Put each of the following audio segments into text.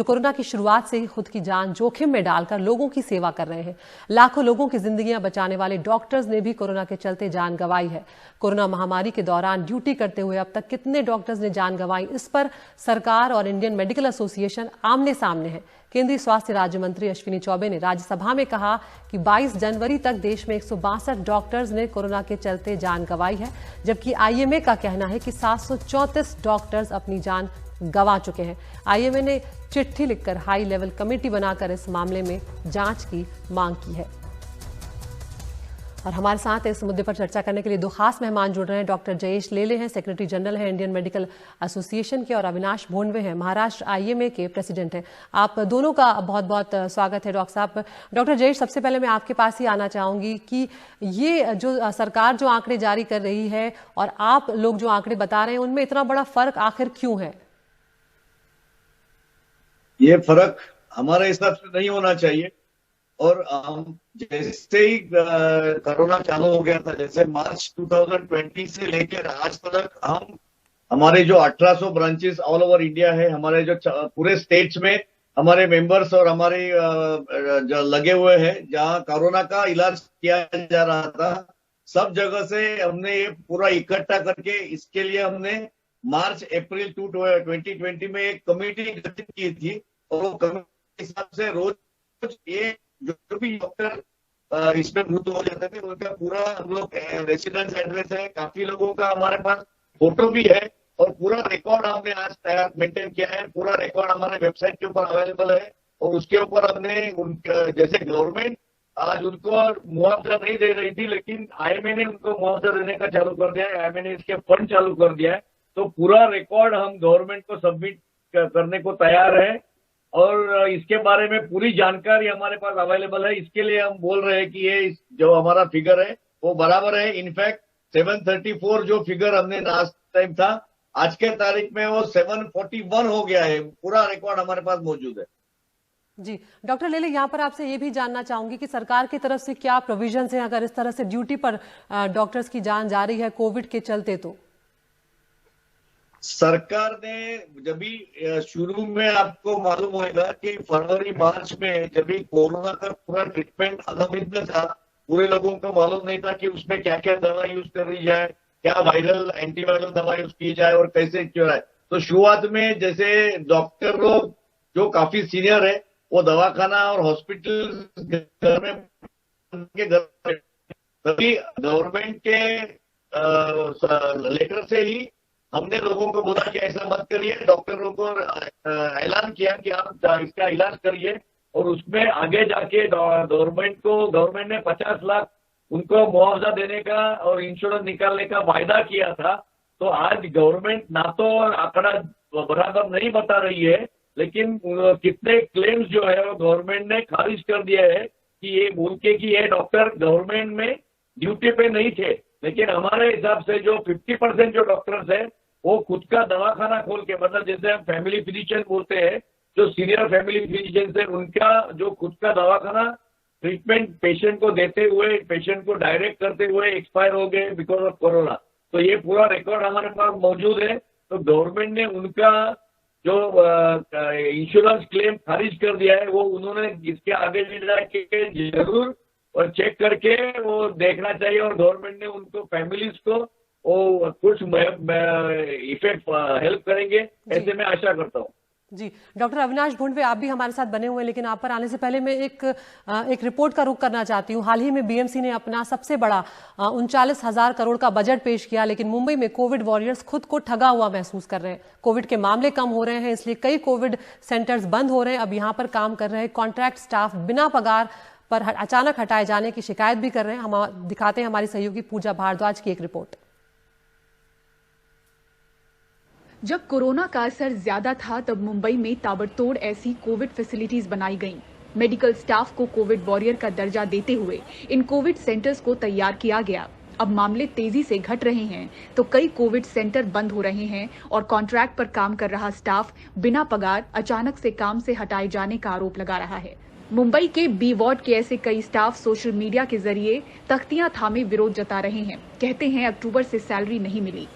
जो कोरोना की शुरुआत से ही खुद की जान जोखिम में डालकर लोगों की सेवा कर रहे हैं। लाखों लोगों की जिंदगियां बचाने वाले डॉक्टर्स ने भी कोरोना के चलते जान गंवाई है। कोरोना महामारी के दौरान ड्यूटी करते हुए अब तक कितने डॉक्टर्स ने जान गंवाई, इस पर सरकार और इंडियन मेडिकल एसोसिएशन आमने सामने है। केंद्रीय स्वास्थ्य राज्य मंत्री अश्विनी चौबे ने राज्यसभा में कहा कि 22 जनवरी तक देश में 162 डॉक्टर्स ने कोरोना के चलते जान गंवाई है, जबकि आईएमए का कहना है कि 734 डॉक्टर्स अपनी जान गंवा चुके हैं। आईएमए ने चिट्ठी लिखकर हाई लेवल कमेटी बनाकर इस मामले में जांच की मांग की है। और हमारे साथ इस मुद्दे पर चर्चा करने के लिए दो खास मेहमान जुड़ रहे हैं। डॉक्टर जयेश लेले हैं, सेक्रेटरी जनरल हैं इंडियन मेडिकल एसोसिएशन के, और अविनाश भोंडवे हैं, महाराष्ट्र आईएमए के प्रेसिडेंट हैं। आप दोनों का बहुत बहुत स्वागत है डॉक्टर साहब। डॉक्टर जयेश, सबसे पहले मैं आपके पास ही आना चाहूंगी कि ये जो सरकार जो आंकड़े जारी कर रही है और आप लोग जो आंकड़े बता रहे हैं, उनमें इतना बड़ा फर्क आखिर क्यों है? ये फर्क हमारे हिसाब से नहीं होना चाहिए। और हम जैसे ही कोरोना चालू हो गया था, जैसे मार्च 2020 से लेकर आज तक हमारे जो 1800 ब्रांचेस ऑल ओवर इंडिया है, हमारे जो पूरे स्टेट्स में हमारे मेंबर्स और हमारे जो लगे हुए हैं, जहां कोरोना का इलाज किया जा रहा था, सब जगह से हमने ये पूरा इकट्ठा करके इसके लिए हमने मार्च अप्रैल 2020 में एक कमेटी गठित की थी। और वो कमेटी के हिसाब से रोज ये जो भी डॉक्टर इसमें मृत हो जाते थे, उनका पूरा हम लोग रेसिडेंस एड्रेस है, काफी लोगों का हमारे पास फोटो भी है और पूरा रिकॉर्ड हमने आज तैयार मेंटेन किया है। पूरा रिकॉर्ड हमारे वेबसाइट के ऊपर अवेलेबल है। और उसके ऊपर हमने जैसे गवर्नमेंट आज उनको मुआवजा नहीं दे रही थी, लेकिन आईएमए ने उनको मुआवजा देने का चालू कर दिया है, आईएमए ने इसके फंड चालू कर दिया है। तो पूरा रिकॉर्ड हम गवर्नमेंट को सबमिट करने को तैयार है और इसके बारे में पूरी जानकारी हमारे पास अवेलेबल है। इसके लिए हम बोल रहे हैं कि ये जो हमारा फिगर है वो बराबर है। इनफैक्ट 734 जो फिगर हमने लास्ट टाइम था, आज के तारीख में वो 741 हो गया है। पूरा रिकॉर्ड हमारे पास मौजूद है। जी डॉक्टर लेले, यहाँ पर आपसे ये भी जानना चाहूंगी कि सरकार की तरफ से क्या प्रोविजंस हैं अगर इस तरह से ड्यूटी पर डॉक्टर्स की जान जा रही है कोविड के चलते? तो सरकार ने जब भी शुरू में आपको मालूम होगा कि फरवरी मार्च में जब भी कोरोना का पूरा ट्रीटमेंट अलग था, पूरे लोगों को मालूम नहीं था कि उसमें क्या क्या दवा यूज करी जाए, क्या वायरल एंटीवायरल दवा यूज की जाए और कैसे क्यों है। तो शुरुआत में जैसे डॉक्टर लोग जो काफी सीनियर है, वो दवाखाना और हॉस्पिटल घर में तभी गवर्नमेंट के लेटर से ही हमने लोगों को बोला कि ऐसा मत करिए। डॉक्टरों को ऐलान किया कि आप इसका इलाज करिए और उसमें आगे जाके गवर्नमेंट ने 50 लाख उनको मुआवजा देने का और इंश्योरेंस निकालने का वायदा किया था। तो आज गवर्नमेंट ना तो आंकड़ा बराबर नहीं बता रही है, लेकिन कितने क्लेम्स जो है वो गवर्नमेंट ने खारिज कर दिया है कि ये बोल के कि ये डॉक्टर गवर्नमेंट में ड्यूटी पे नहीं थे। लेकिन हमारे हिसाब से जो 50% जो डॉक्टर्स है वो खुद का दवाखाना खोल के, मतलब जैसे हम फैमिली फिजिशियन बोलते हैं, जो सीनियर फैमिली फिजिशियन है, उनका जो खुद का दवाखाना ट्रीटमेंट पेशेंट को देते हुए, पेशेंट को डायरेक्ट करते हुए एक्सपायर हो गए बिकॉज ऑफ कोरोना। तो ये पूरा रिकॉर्ड हमारे पास मौजूद है। तो गवर्नमेंट ने उनका जो इंश्योरेंस क्लेम खारिज कर दिया है, वो उन्होंने इसके आगे ले जाके जरूर और चेक करके वो देखना चाहिए। और गवर्नमेंट ने उनको फैमिलीज को वो कुछ इफेक्ट हेल्प करेंगे, ऐसे मैं आशा करता हूँ। जी डॉक्टर अविनाश भोंडवे, आप भी हमारे साथ बने हुए हैं, लेकिन आप पर आने से पहले मैं एक रिपोर्ट का रुख करना चाहती हूँ। हाल ही में बीएमसी ने अपना सबसे बड़ा 39,000 करोड़ का बजट पेश किया, लेकिन मुंबई में कोविड वॉरियर्स खुद को ठगा हुआ महसूस कर रहे हैं। कोविड के मामले कम हो रहे हैं, इसलिए कई कोविड सेंटर्स बंद हो रहे हैं। अब यहाँ पर काम कर रहे कॉन्ट्रैक्ट स्टाफ बिना पगार पर अचानक हटाए जाने की शिकायत भी कर रहे हैं। हम दिखाते हैं हमारी सहयोगी पूजा भारद्वाज की एक रिपोर्ट। जब कोरोना का असर ज्यादा था, तब मुंबई में ताबड़तोड़ ऐसी कोविड फैसिलिटीज बनाई गईं। मेडिकल स्टाफ को कोविड वॉरियर का दर्जा देते हुए इन कोविड सेंटर्स को तैयार किया गया। अब मामले तेजी से घट रहे हैं, तो कई कोविड सेंटर बंद हो रहे हैं और कॉन्ट्रैक्ट पर काम कर रहा स्टाफ बिना पगार अचानक से काम से हटाए जाने का आरोप लगा रहा है। मुंबई के बी वार्ड के ऐसे कई स्टाफ सोशल मीडिया के जरिए तख्तियां थामे विरोध जता रहे हैं। कहते हैं अक्टूबर से सैलरी नहीं मिली।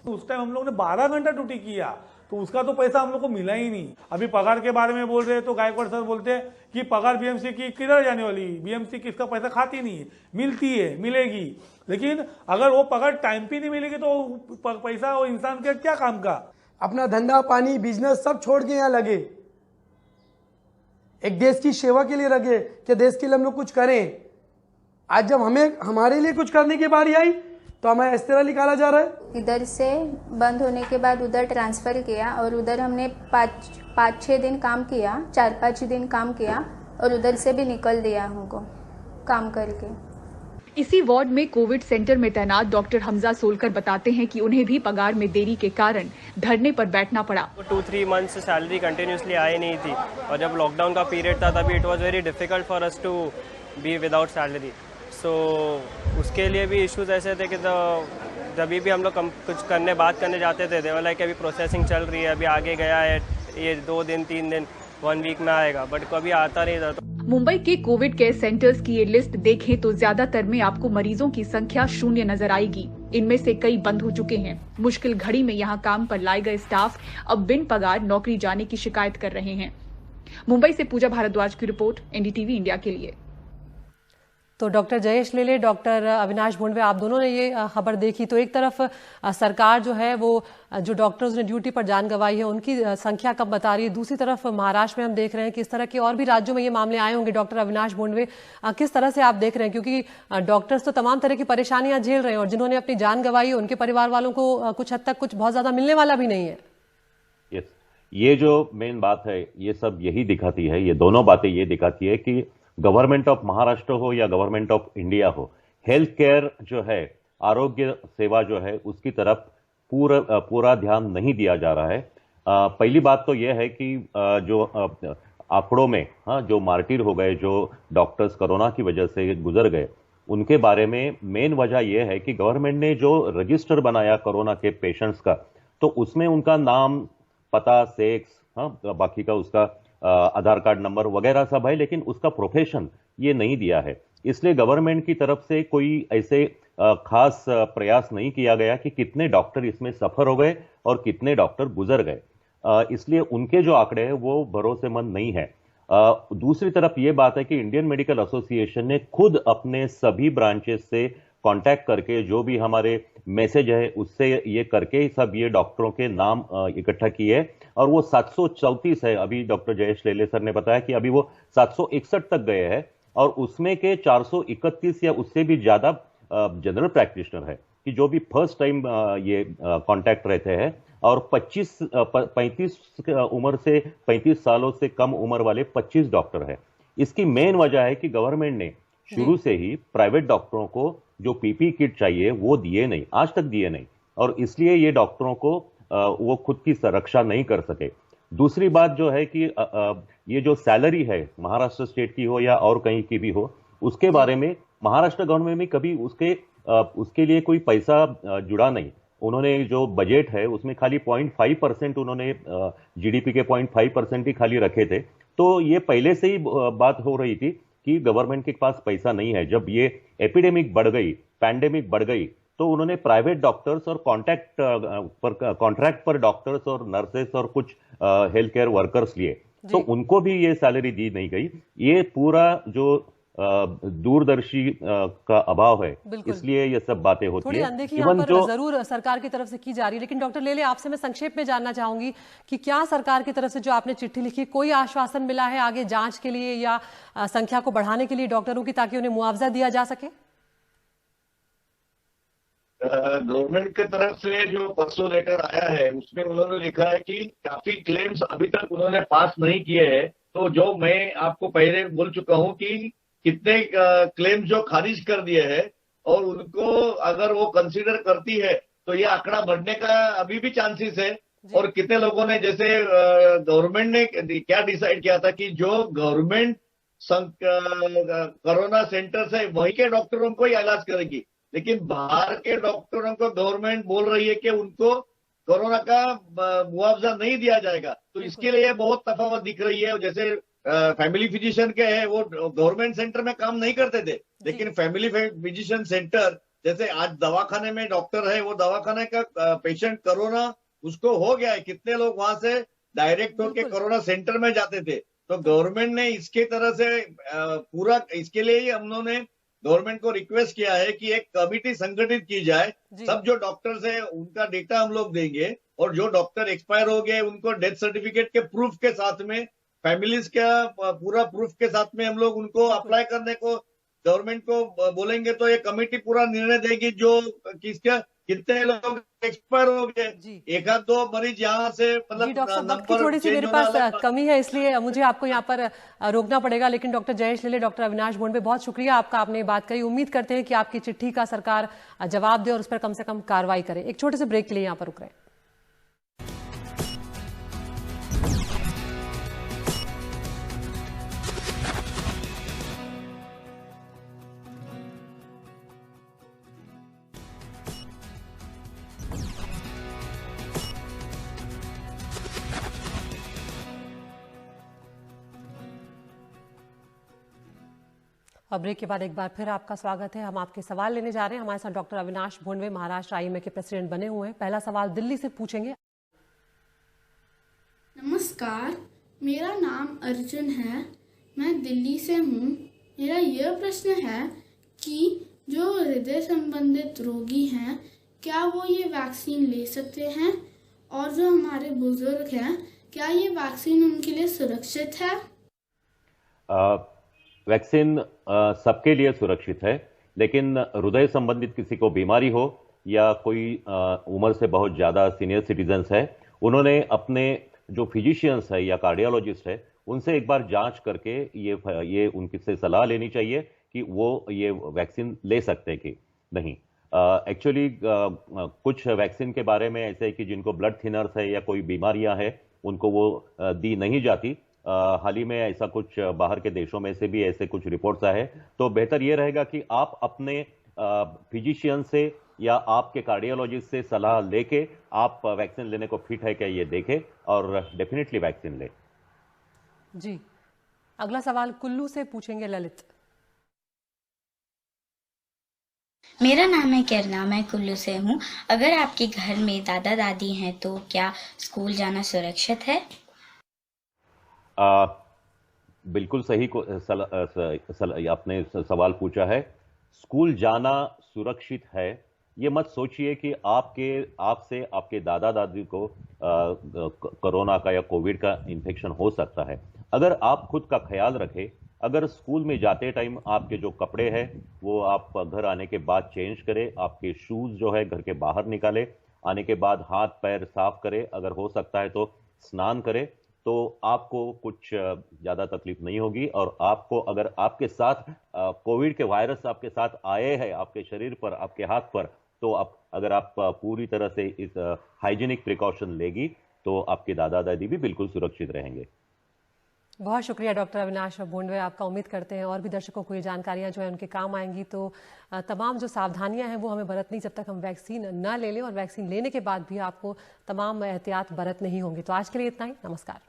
उस टाइम हम लोगों ने 12 घंटा ड्यूटी किया, तो उसका तो पैसा हम लोग को मिला ही नहीं। अभी पगार के बारे में बोल रहे हैं तो गायकवाड़ सर बोलते हैं कि पगार बीएमसी की किधर जाने वाली, बीएमसी किसका पैसा खाती नहीं है, मिलती है, मिलेगी, लेकिन अगर वो पगार टाइम पे नहीं मिलेगी तो पैसा वो इंसान के क्या काम का। अपना धंधा पानी बिजनेस सब छोड़ के यहाँ लगे, एक देश की सेवा के लिए लगे कि देश के लिए हम लोग कुछ करें। आज जब हमें हमारे लिए कुछ करने की बारी आई तो हमें इस तरह निकाला जा रहा है। इधर से बंद होने के बाद उधर ट्रांसफ़र किया और उधर हमने 5-6 दिन काम किया, 4-5 दिन काम किया और उधर से भी निकल दिया हमको काम करके। इसी वार्ड में कोविड सेंटर में तैनात डॉक्टर हमजा सोलकर बताते हैं कि उन्हें भी पगार में देरी के कारण धरने पर बैठना पड़ा। 2-3 मंथ से सैलरी कंटिन्यूसली आई नहीं थी और जब लॉकडाउन का पीरियड था तभी it was very difficult for us to be without salary. So उसके लिए भी इश्यूज ऐसे थे कि जब भी हम लोग कुछ बात करने जाते थे देवर लाइक अभी प्रोसेसिंग चल रही है, अभी आगे गया है, ये 2 दिन 3 दिन 1 वीक में आएगा, बट कभी आता नहीं था। मुंबई के कोविड केयर सेंटर्स की ये लिस्ट देखें तो ज्यादातर में आपको मरीजों की संख्या 0 नजर आएगी। इनमें से कई बंद हो चुके हैं। मुश्किल घड़ी में यहाँ काम पर लाए गए स्टाफ अब बिन पगार नौकरी जाने की शिकायत कर रहे हैं। मुंबई से पूजा भारद्वाज की रिपोर्ट, एनडीटीवी इंडिया के लिए। तो डॉक्टर जयेश लेले, डॉक्टर अविनाश भोंडवे, आप दोनों ने ये खबर देखी। तो एक तरफ सरकार जो है वो जो डॉक्टर्स ने ड्यूटी पर जान गंवाई है उनकी संख्या कम बता रही है, दूसरी तरफ महाराष्ट्र में हम देख रहे हैं कि इस तरह के और भी राज्यों में ये मामले आए होंगे। डॉक्टर अविनाश भोंडवे, किस तरह से आप देख रहे हैं, क्योंकि डॉक्टर्स तो तमाम तरह की परेशानियां झेल रहे हैं और जिन्होंने अपनी जान गंवाई है उनके परिवार वालों को कुछ हद तक कुछ बहुत ज्यादा मिलने वाला भी नहीं है। यस, ये जो मेन बात है ये सब यही दिखाती है, ये दोनों बातें ये दिखाती है कि गवर्नमेंट ऑफ महाराष्ट्र हो या गवर्नमेंट ऑफ इंडिया हो, हेल्थ केयर जो है, आरोग्य सेवा जो है, उसकी तरफ पूरा ध्यान नहीं दिया जा रहा है। पहली बात तो यह है कि जो आंकड़ों में जो मार्टिर हो गए, जो डॉक्टर्स कोरोना की वजह से गुजर गए, उनके बारे में मेन वजह यह है कि गवर्नमेंट ने जो रजिस्टर बनाया कोरोना के पेशेंट्स का, तो उसमें उनका नाम, पता, सेक्स, बाकी का उसका आधार कार्ड नंबर वगैरह सब है, लेकिन उसका प्रोफेशन ये नहीं दिया है। इसलिए गवर्नमेंट की तरफ से कोई ऐसे खास प्रयास नहीं किया गया कि कितने डॉक्टर इसमें सफर हो गए और कितने डॉक्टर गुजर गए, इसलिए उनके जो आंकड़े हैं वो भरोसेमंद नहीं है। दूसरी तरफ ये बात है कि इंडियन मेडिकल एसोसिएशन ने खुद अपने सभी ब्रांचेस से कांटेक्ट करके जो भी हमारे मैसेज है उससे ये करके सब ये डॉक्टरों के नाम इकट्ठा किए और वो 734 है। अभी डॉक्टर जयेश लेले सर ने बताया कि अभी वो 761 तक गए हैं और उसमें के 431 या उससे भी ज्यादा जनरल प्रैक्टिशनर है कि जो भी फर्स्ट टाइम ये कांटेक्ट रहते हैं, और 35 उम्र से 35 सालों से कम उम्र वाले 25 डॉक्टर है। इसकी मेन वजह है कि गवर्नमेंट ने शुरू से ही प्राइवेट डॉक्टरों को जो पीपी किट चाहिए वो दिए नहीं, आज तक दिए नहीं, और इसलिए ये डॉक्टरों को वो खुद की सुरक्षा नहीं कर सके। दूसरी बात जो है कि ये जो सैलरी है महाराष्ट्र स्टेट की हो या और कहीं की भी हो, उसके बारे में महाराष्ट्र गवर्नमेंट में कभी उसके लिए कोई पैसा जुड़ा नहीं। उन्होंने जो बजट है उसमें खाली 0.5% उन्होंने जीडीपी के 0.5% ही खाली रखे थे। तो ये पहले से ही बात हो रही थी कि गवर्नमेंट के पास पैसा नहीं है। जब ये एपिडेमिक बढ़ गई, पैंडेमिक बढ़ गई, तो उन्होंने प्राइवेट डॉक्टर्स और कॉन्ट्रैक्ट पर डॉक्टर्स और नर्सेस और कुछ हेल्थ केयर वर्कर्स लिए, तो उनको भी ये सैलरी दी नहीं गई। ये पूरा जो दूरदर्शी का अभाव है, इसलिए ये सब बातें होती थोड़ी है। अनदेखी यहाँ पर जरूर सरकार की तरफ से की जा रही है, लेकिन डॉक्टर लेले, आपसे मैं संक्षेप में जानना चाहूंगी कि क्या सरकार की तरफ से जो आपने चिट्ठी लिखी, कोई आश्वासन मिला है आगे जांच के लिए या संख्या को बढ़ाने के लिए डॉक्टरों की, ताकि उन्हें मुआवजा दिया जा सके? गवर्नमेंट की तरफ से जो परसों लेटर आया है उसमें उन्होंने लिखा है कि काफी क्लेम्स अभी तक उन्होंने पास नहीं किए हैं। तो जो मैं आपको पहले बोल चुका हूं कि कितने क्लेम्स जो खारिज कर दिए हैं और उनको अगर वो कंसीडर करती है तो ये आंकड़ा बढ़ने का अभी भी चांसेस है। और कितने लोगों ने, जैसे गवर्नमेंट ने क्या डिसाइड किया था कि जो गवर्नमेंट कोरोना सेंटर है वहीं के डॉक्टरों को ही इलाज करेगी, लेकिन बाहर के डॉक्टरों को गवर्नमेंट बोल रही है कि उनको कोरोना का मुआवजा नहीं दिया जाएगा। तो इसके लिए बहुत तफावत दिख रही है। जैसे फैमिली फिजिशियन के है वो गवर्नमेंट सेंटर में काम नहीं करते थे, लेकिन फैमिली फिजिशियन सेंटर, जैसे आज दवाखाने में डॉक्टर है, वो दवाखाने का पेशेंट कोरोना उसको हो गया है। कितने लोग वहां से डायरेक्ट होके बिल्कुल। कोरोना सेंटर में जाते थे। तो गवर्नमेंट ने इसके तरह से पूरा, इसके लिए ही हम लोगों ने गवर्नमेंट को रिक्वेस्ट किया है कि एक कमिटी संगठित की जाए। जी। सब जो डॉक्टर्स है उनका डेटा हम लोग देंगे, और जो डॉक्टर एक्सपायर हो गए उनको डेथ सर्टिफिकेट के प्रूफ के साथ में, फैमिलीज का पूरा प्रूफ के साथ में हम लोग उनको अप्लाई करने को गवर्नमेंट को बोलेंगे। तो ये कमेटी पूरा निर्णय देगी जो किसका कितने लोग एक्सपायर हो गए। जी। एक आध दो मरीज यहाँ से जी मतलब डॉक्टर साहब, वक्त की नंबर थोड़ी सी चेंज मेरे होना पास अलग बात। कमी है, इसलिए मुझे आपको यहाँ पर रोकना पड़ेगा। लेकिन डॉक्टर जयेश लेले, डॉक्टर अविनाश भोंडवे, बहुत शुक्रिया आपका, आपने ये बात कही। उम्मीद करते हैं कि आपकी चिट्ठी का सरकार जवाब दे और उस पर कम से कम कार्रवाई करे। एक छोटे से ब्रेक के लिए यहाँ पर रुक रहे हैं। और ब्रेक के बाद एक बार फिर आपका स्वागत है। हम आपके सवाल लेने जा रहे हैं। हमारे साथ डॉक्टर अविनाश भोंडवे, महाराष्ट्र आईएमए के प्रेसिडेंट बने हुए हैं। पहला सवाल दिल्ली से पूछेंगे। नमस्कार, मेरा नाम अर्जुन है, मैं दिल्ली से हूँ। मेरा यह प्रश्न है कि जो हृदय संबंधित रोगी हैं, क्या वो ये वैक्सीन ले सकते हैं? और जो हमारे बुजुर्ग हैं, क्या ये वैक्सीन उनके लिए सुरक्षित है? वैक्सीन सबके लिए सुरक्षित है, लेकिन हृदय संबंधित किसी को बीमारी हो या कोई उम्र से बहुत ज़्यादा सीनियर सिटीजन्स है, उन्होंने अपने जो फिजिशियंस है या कार्डियोलॉजिस्ट है उनसे एक बार जांच करके ये उनकी से सलाह लेनी चाहिए कि वो ये वैक्सीन ले सकते हैं कि नहीं। एक्चुअली कुछ वैक्सीन के बारे में ऐसे है कि जिनको ब्लड थिनर्स है या कोई बीमारियां हैं उनको वो दी नहीं जाती। हाल ही में ऐसा कुछ बाहर के देशों में से भी ऐसे कुछ रिपोर्ट्स आए हैं। तो बेहतर यह रहेगा कि आप अपने फिजिशियन से या आपके कार्डियोलॉजिस्ट से सलाह लेके आप वैक्सीन लेने को फिट है क्या ये देखें और डेफिनेटली वैक्सीन लें। जी, अगला सवाल कुल्लू से पूछेंगे ललित। मेरा नाम है किरणा, मैं कुल्लू से हूँ। अगर आपके घर में दादा दादी हैं तो क्या स्कूल जाना सुरक्षित है? बिल्कुल सही को आपने सवाल पूछा है। स्कूल जाना सुरक्षित है, ये मत सोचिए कि आपसे आपके दादा दादी को कोरोना का या कोविड का इन्फेक्शन हो सकता है। अगर आप खुद का ख्याल रखें, अगर स्कूल में जाते टाइम आपके जो कपड़े हैं वो आप घर आने के बाद चेंज करें, आपके शूज जो है घर के बाहर निकालें, आने के बाद हाथ पैर साफ करें, अगर हो सकता है तो स्नान करें, तो आपको कुछ ज़्यादा तकलीफ नहीं होगी। और आपको अगर आपके साथ कोविड के वायरस आपके साथ आए हैं आपके शरीर पर, आपके हाथ पर, तो अगर आप पूरी तरह से इस हाइजीनिक प्रिकॉशन लेगी तो आपके दादा दादी भी बिल्कुल सुरक्षित रहेंगे। बहुत शुक्रिया डॉक्टर अविनाश भोंडवे, आपका। उम्मीद करते हैं और भी दर्शकों को ये जानकारियां जो है उनके काम आएंगी। तो तमाम जो सावधानियां हैं वो हमें बरतनी जब तक हम वैक्सीन न ले लें, और वैक्सीन लेने के बाद भी आपको तमाम एहतियात बरतने ही होंगे। तो आज के लिए इतना ही। नमस्कार।